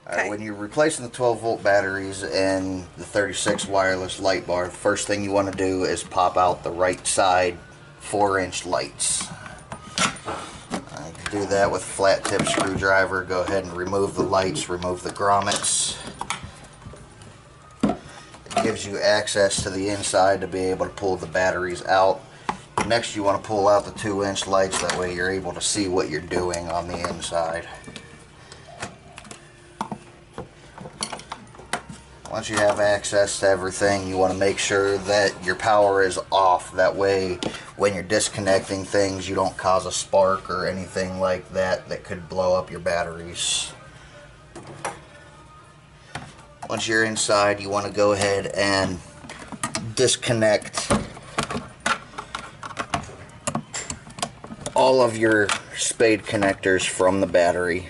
Alright, when you're replacing the 12 volt batteries and the 36 wireless light bar, the first thing you want to do is pop out the right side 4-inch lights. You can do that with a flat tip screwdriver. Go ahead and remove the lights, remove the grommets. It gives you access to the inside to be able to pull the batteries out. Next, you want to pull out the 2-inch lights, that way you're able to see what you're doing on the inside. Once you have access to everything, you want to make sure that your power is off. That way, when you're disconnecting things, you don't cause a spark or anything like that that could blow up your batteries. Once you're inside, you want to go ahead and disconnect all of your spade connectors from the battery.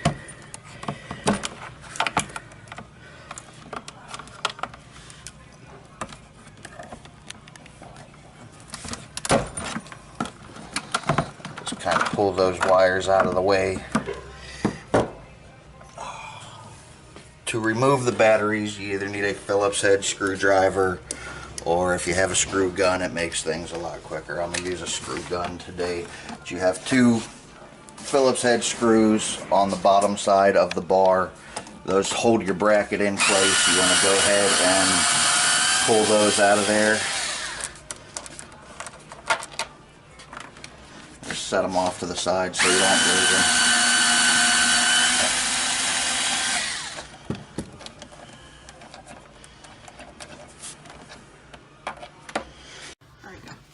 Just kind of pull those wires out of the way. To remove the batteries, you either need a Phillips head screwdriver, or if you have a screw gun, it makes things a lot quicker. I'm going to use a screw gun today. But you have 2 Phillips head screws on the bottom side of the bar. Those hold your bracket in place. You want to go ahead and pull those out of there. Just set them off to the side so you don't lose them.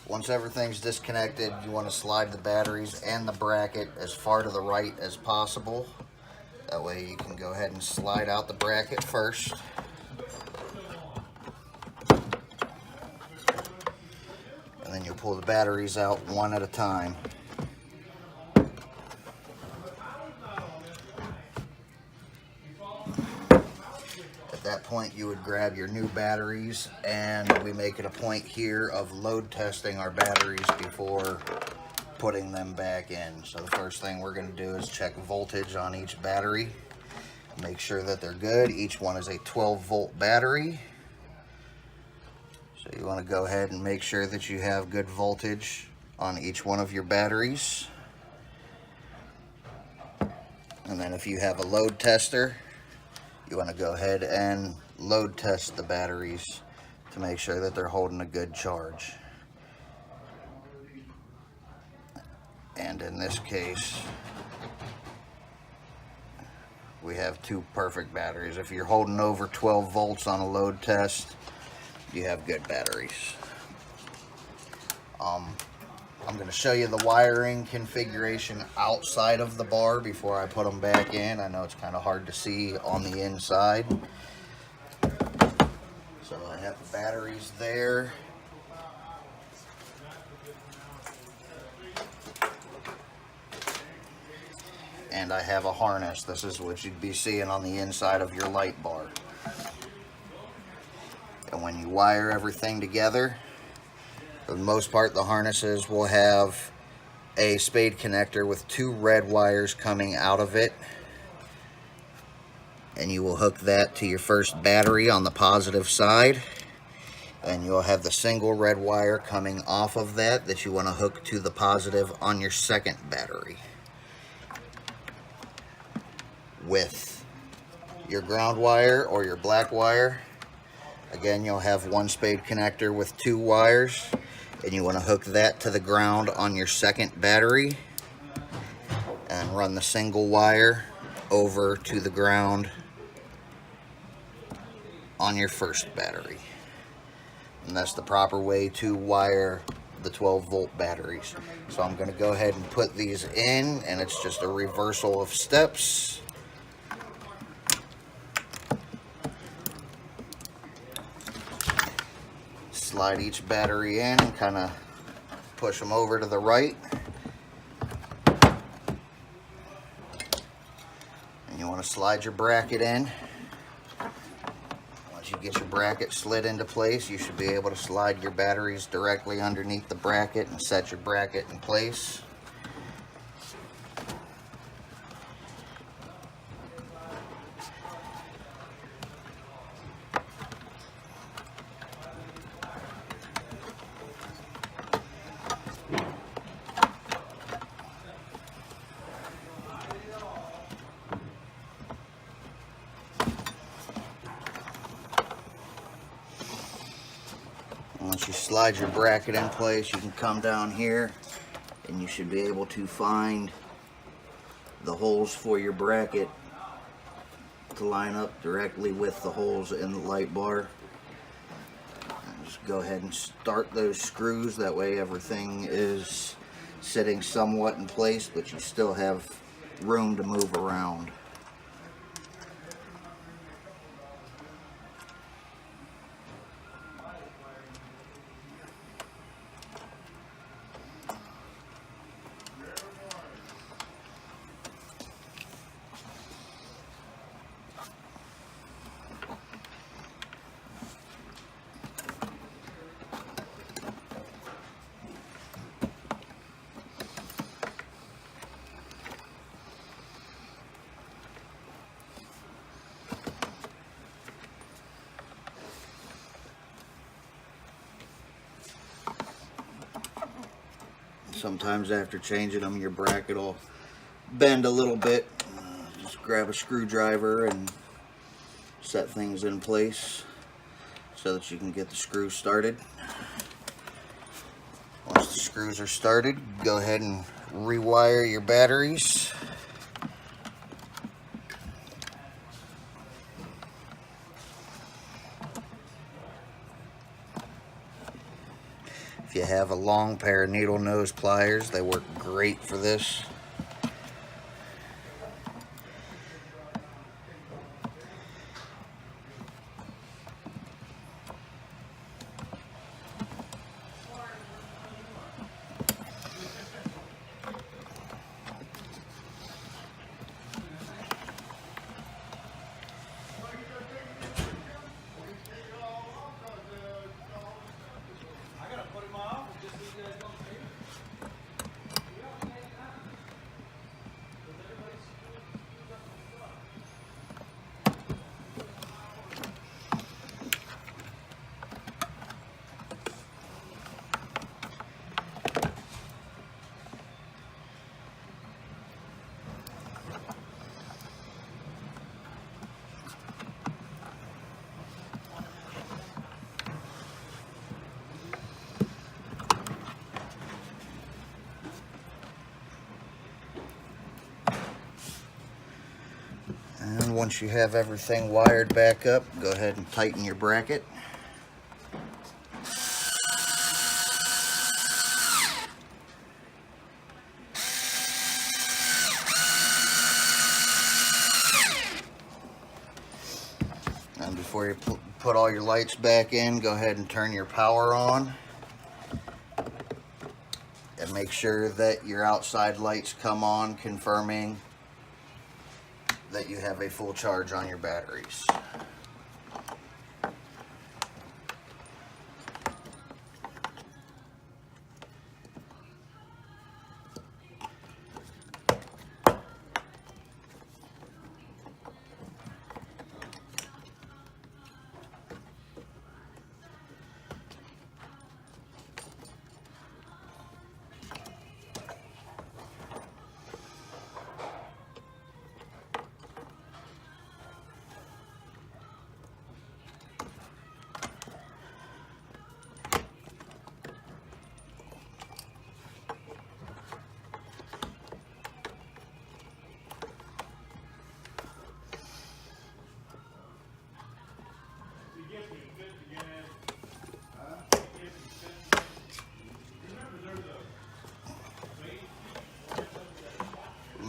Once everything's disconnected, you want to slide the batteries and the bracket as far to the right as possible. That way you can go ahead and slide out the bracket first. And then you'll pull the batteries out one at a time. At that point, you would grab your new batteries, and we make it a point here of load testing our batteries before putting them back in. So the first thing we're going to do is check voltage on each battery, make sure that they're good. Each one is a 12 volt battery, so you want to go ahead and make sure that you have good voltage on each one of your batteries. And then if you have a load tester, you want to go ahead and load test the batteries to make sure that they're holding a good charge. And in this case, we have 2 perfect batteries. If you're holding over 12 volts on a load test, you have good batteries. I'm going to show you the wiring configuration outside of the bar before I put them back in. I know it's kind of hard to see on the inside. So I have the batteries there. And I have a harness. This is what you'd be seeing on the inside of your light bar. And when you wire everything together, for the most part, the harnesses will have a spade connector with 2 red wires coming out of it. And you will hook that to your first battery on the positive side. And you'll have the single red wire coming off of that you want to hook to the positive on your second battery. With your ground wire or your black wire, again, you'll have 1 spade connector with 2 wires, and you want to hook that to the ground on your second battery and run the single wire over to the ground on your first battery. And that's the proper way to wire the 12 volt batteries. So I'm going to go ahead and put these in, and it's just a reversal of steps. Slide each battery in and kind of push them over to the right. And you want to slide your bracket in. Once you get your bracket slid into place, you should be able to slide your batteries directly underneath the bracket and set your bracket in place. Once you slide your bracket in place, you can come down here and you should be able to find the holes for your bracket to line up directly with the holes in the light bar. And just go ahead and start those screws. That way everything is sitting somewhat in place, but you still have room to move around. Sometimes after changing them, your bracket will bend a little bit. Just grab a screwdriver and set things in place so that you can get the screws started. Once the screws are started, go ahead and rewire your batteries. If you have a long pair of needle nose pliers, they work great for this. And once you have everything wired back up, go ahead and tighten your bracket. And before you put all your lights back in, go ahead and turn your power on. And make sure that your outside lights come on, confirming that you have a full charge on your batteries.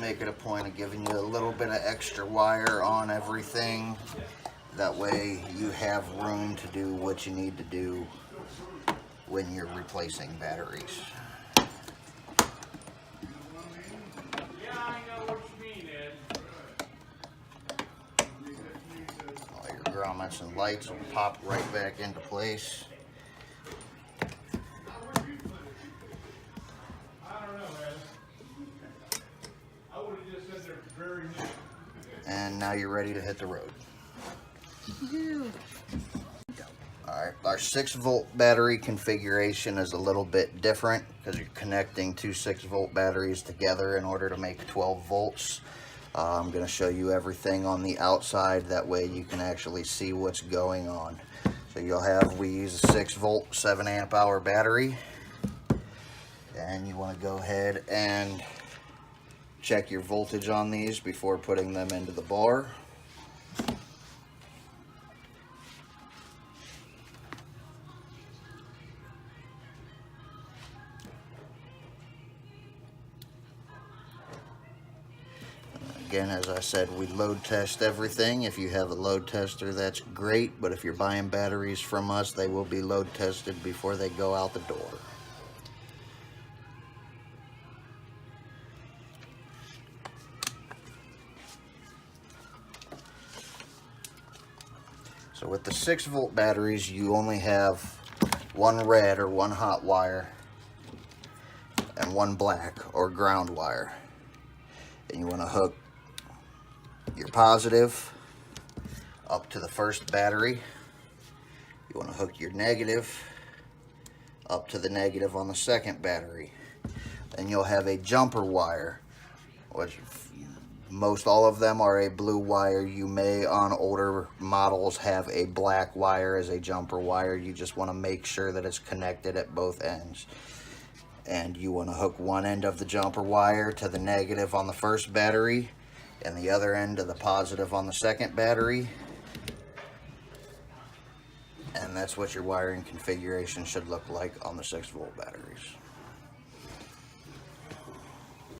Make it a point of giving you a little bit of extra wire on everything. That way you have room to do what you need to do when you're replacing batteries. All your grommets and lights will pop right back into place. And now you're ready to hit the road. Alright, our 6-volt battery configuration is a little bit different because you're connecting two 6-volt batteries together in order to make 12 volts. I'm going to show you everything on the outside, that way you can actually see what's going on. So you'll have, we use a 6-volt 7-amp-hour battery, and you want to go ahead and check your voltage on these before putting them into the bar. Again, as I said, we load test everything. If you have a load tester, that's great, but if you're buying batteries from us, they will be load tested before they go out the door. So with the 6-volt batteries, you only have one red or one hot wire and one black or ground wire. And you want to hook your positive up to the first battery. You want to hook your negative up to the negative on the second battery. Then you'll have a jumper wire, which most all of them are a blue wire. You may, on older models, have a black wire as a jumper wire. You just want to make sure that it's connected at both ends. And you want to hook one end of the jumper wire to the negative on the first battery and the other end to the positive on the second battery. And that's what your wiring configuration should look like on the 6-volt batteries.